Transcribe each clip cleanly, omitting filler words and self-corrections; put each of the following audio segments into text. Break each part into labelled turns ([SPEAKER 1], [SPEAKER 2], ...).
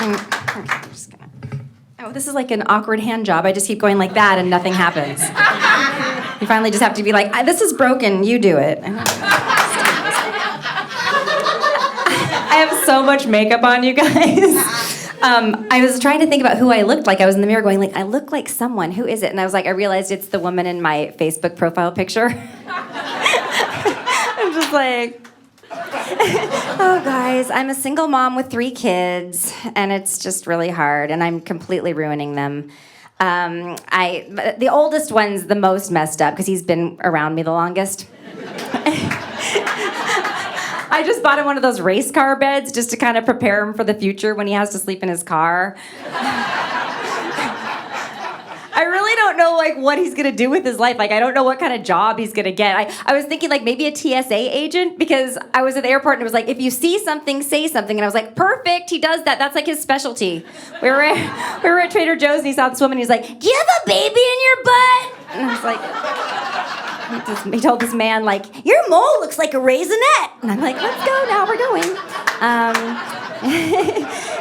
[SPEAKER 1] I'm just gonna... Oh, this is like an awkward hand job. I just keep going like that and nothing happens. You finally just have to be like, this is broken, you do it. I have so much makeup on, you guys. I was trying to think about who I looked like. I was in the mirror going like, I look like someone. Who is it? And I was like, I realized it's the woman in my Facebook profile picture. I'm just like, oh, guys, I'm a single mom with 3 kids, and it's just really hard, and I'm completely ruining them. The oldest one's the most messed up because he's been around me the longest. I just bought him one of those race car beds just to kind of prepare him for the future when he has to sleep in his car. I really don't know like what he's gonna do with his life. Like I don't know what kind of job he's gonna get. I was thinking like maybe a TSA agent because I was at the airport and it was like if you see something, say something. And I was like, perfect, he does that. That's like his specialty. We were at Trader Joe's and he saw this woman. He's like, do you have a baby in your butt? And I was like. He told this man, like, your mole looks like a raisinette. And I'm like, let's go now, we're going.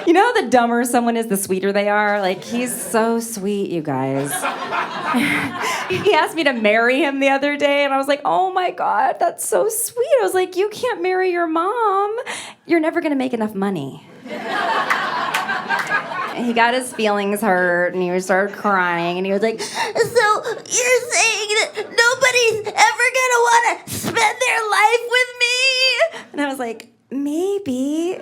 [SPEAKER 1] You know, the dumber someone is, the sweeter they are? Like, he's so sweet, you guys. He asked me to marry him the other day, and I was like, oh my God, that's so sweet. I was like, you can't marry your mom. You're never gonna make enough money. He got his feelings hurt, and he started crying, and he was like, so you're saying that nobody's ever gonna want to spend their life with me? And I was like, maybe.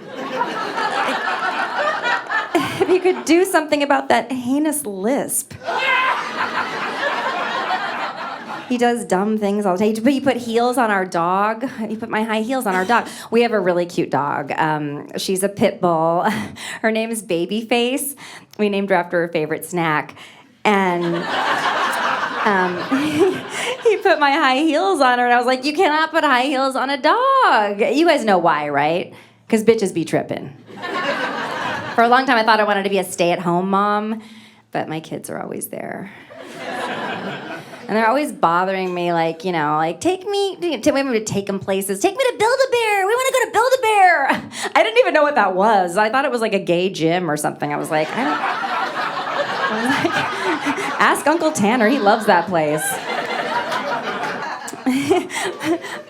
[SPEAKER 1] If you could do something about that heinous lisp. He does dumb things all the time. He put heels on our dog. He put my high heels on our dog. We have a really cute dog. She's a pit bull. Her name is Babyface. We named her after her favorite snack. And he put my high heels on her, and I was like, you cannot put high heels on a dog. You guys know why, right? Because bitches be tripping. For a long time, I thought I wanted to be a stay-at-home mom, but my kids are always there. And they're always bothering me, like, you know, like, take me to take them places. Take me to Build-A-Bear. We want to go to Build-A-Bear. I didn't even know what that was. I thought it was like a gay gym or something. I was like, ask Uncle Tanner. He loves that place.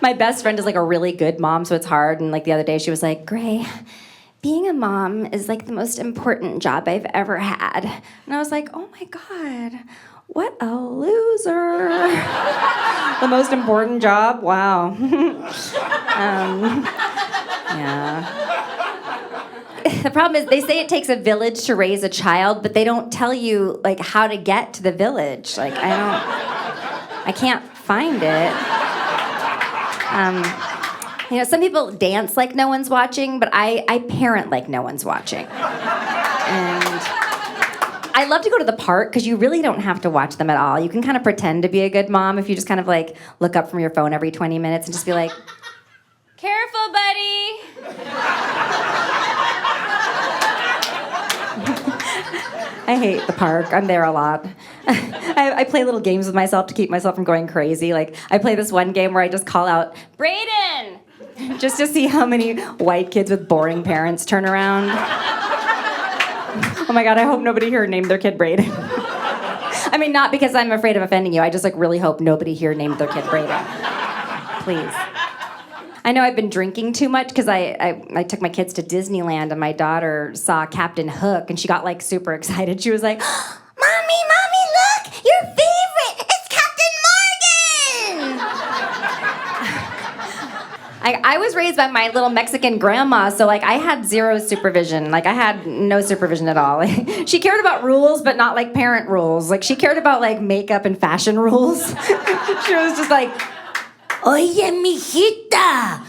[SPEAKER 1] My best friend is like a really good mom, so it's hard. And like the other day, she was like, Gray, being a mom is like the most important job I've ever had. And I was like, oh my God. What a loser. The most important job? Wow. Yeah. The problem is they say it takes a village to raise a child, but they don't tell you like how to get to the village. Like I can't find it. You know, some people dance like no one's watching, but I parent like no one's watching. And I love to go to the park because you really don't have to watch them at all. You can kind of pretend to be a good mom if you just kind of like look up from your phone every 20 minutes and just be like, careful, buddy. I hate the park. I'm there a lot. I play little games with myself to keep myself from going crazy. Like I play this one game where I just call out, Brayden, just to see how many white kids with boring parents turn around. Oh my God, I hope nobody here named their kid Brayden. I mean, not because I'm afraid of offending you. I just like really hope nobody here named their kid Brayden. Please. I know I've been drinking too much because I took my kids to Disneyland and my daughter saw Captain Hook and she got like super excited. She was like, Mommy, look, your favorite, it's Captain Morgan! I was raised by my little Mexican grandma, so like I had zero supervision. Like I had no supervision at all. She cared about rules, but not like parent rules. Like she cared about like makeup and fashion rules. She was just like, Oye, mijita,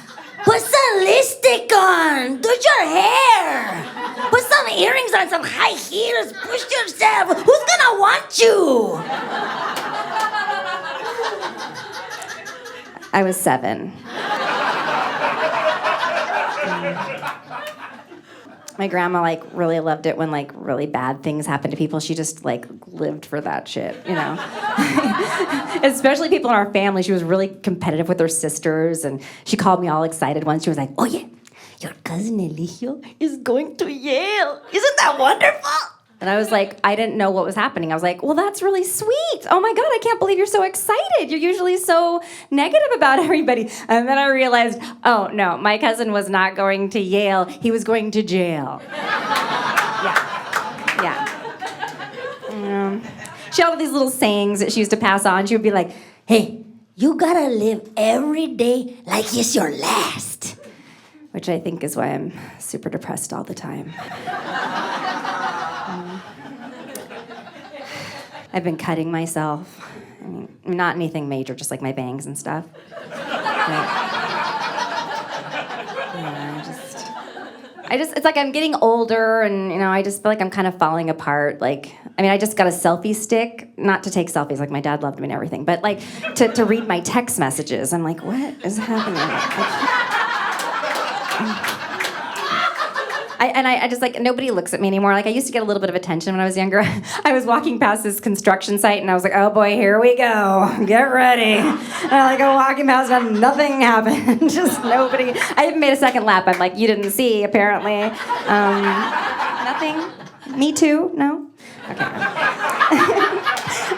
[SPEAKER 1] put some lipstick on, do your hair, put some earrings on, some high heels, push yourself, who's gonna want you? I was 7. My grandma like really loved it when like really bad things happened to people. She just like lived for that shit, you know. Especially people in our family. She was really competitive with her sisters, and she called me all excited once. She was like, "Oye, your cousin Eligio is going to Yale. Isn't that wonderful? And I was like, I didn't know what was happening. I was like, well, that's really sweet. Oh my God, I can't believe you're so excited. You're usually so negative about everybody. And then I realized, oh no, my cousin was not going to Yale. He was going to jail. Yeah. She had all these little sayings that she used to pass on. She would be like, hey, you gotta live every day like it's your last. Which I think is why I'm super depressed all the time. I've been cutting myself. I mean, not anything major, just like my bangs and stuff. It's like I'm getting older, and I just feel like I'm kind of falling apart. I just got a selfie stick, not to take selfies, like my dad loved me and everything, but like to read my text messages. I'm like, what is happening? I just like, nobody looks at me anymore. Like I used to get a little bit of attention when I was younger. I was walking past this construction site and I was like, oh boy, here we go. Get ready. And I go walking past and nothing happened. Just nobody. I even made a second lap. I'm like, you didn't see, apparently. Nothing. Me too? No? Okay.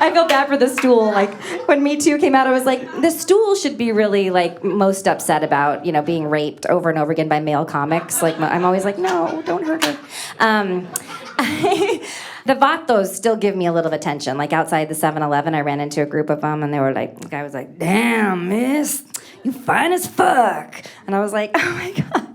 [SPEAKER 1] I feel bad for the stool. Like when Me Too came out, I was like, the stool should be really like most upset about, being raped over and over again by male comics. Like I'm always like, no, don't hurt her. The vatos still give me a little attention. Like outside the 7-Eleven, I ran into a group of them, and they were like, the guy was like, damn, miss, you fine as fuck. And I was like, oh my God.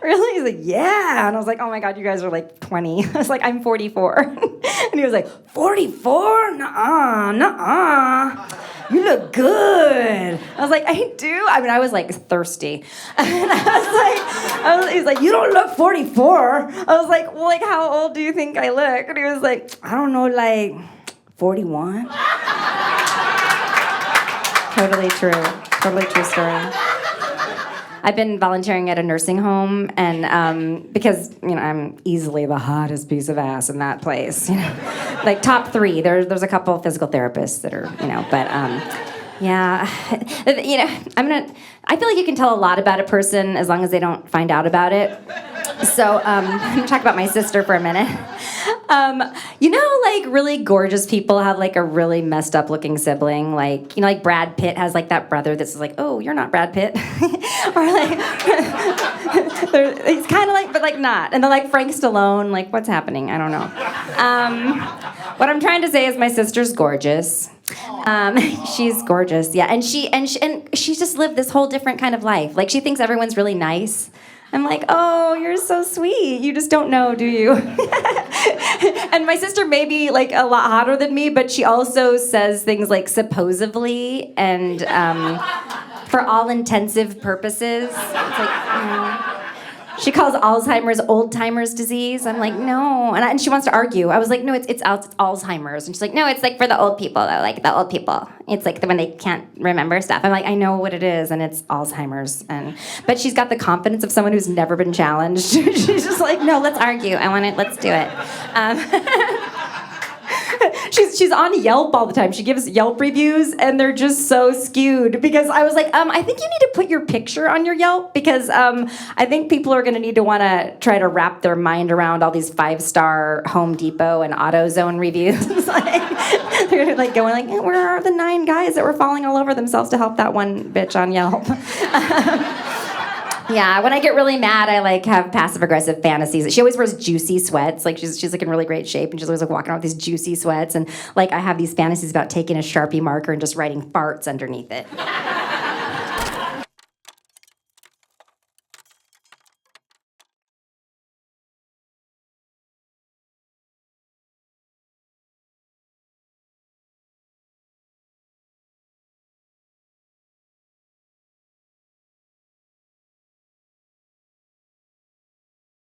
[SPEAKER 1] Really? He's like, yeah. And I was like, oh my God, you guys are like 20. I was like, I'm 44. And he was like, 44? Nuh-uh. You look good. I was like, I do? I was like thirsty. And he's like, you don't look 44. I was like, well, like, how old do you think I look? And he was like, I don't know, like 41. Totally true story. I've been volunteering at a nursing home, and because I'm easily the hottest piece of ass in that place, like top 3. There's a couple of physical therapists that are, but yeah, I feel like you can tell a lot about a person as long as they don't find out about it. So I'm gonna talk about my sister for a minute. Like really gorgeous people have like a really messed up looking sibling. Like, like Brad Pitt has like that brother that's like, oh, you're not Brad Pitt. Or like, he's kind of like, but like not. And then like Frank Stallone, like what's happening? I don't know. What I'm trying to say is my sister's gorgeous. She's gorgeous, yeah. And she just lived this whole different kind of life. Like she thinks everyone's really nice. I'm like, oh, you're so sweet. You just don't know, do you? And my sister may be like a lot hotter than me, but she also says things like supposedly and for all intensive purposes. It's like, she calls Alzheimer's old-timers disease. I'm like, no. And she wants to argue. I was like, no, it's Alzheimer's. And she's like, no, it's like for the old people, though, like the old people. It's like when they can't remember stuff. I'm like, I know what it is, and it's Alzheimer's. But she's got the confidence of someone who's never been challenged. She's just like, no, let's argue. Let's do it. She's on Yelp all the time. She gives Yelp reviews, and they're just so skewed. Because I was like, I think you need to put your picture on your Yelp, because I think people are going to need to want to try to wrap their mind around all these 5-star Home Depot and AutoZone reviews. They're like going like, where are the 9 guys that were falling all over themselves to help that one bitch on Yelp? Yeah, when I get really mad, I like have passive-aggressive fantasies. She always wears juicy sweats. Like she's like in really great shape, and she's always like walking around with these juicy sweats. And like I have these fantasies about taking a Sharpie marker and just writing farts underneath it.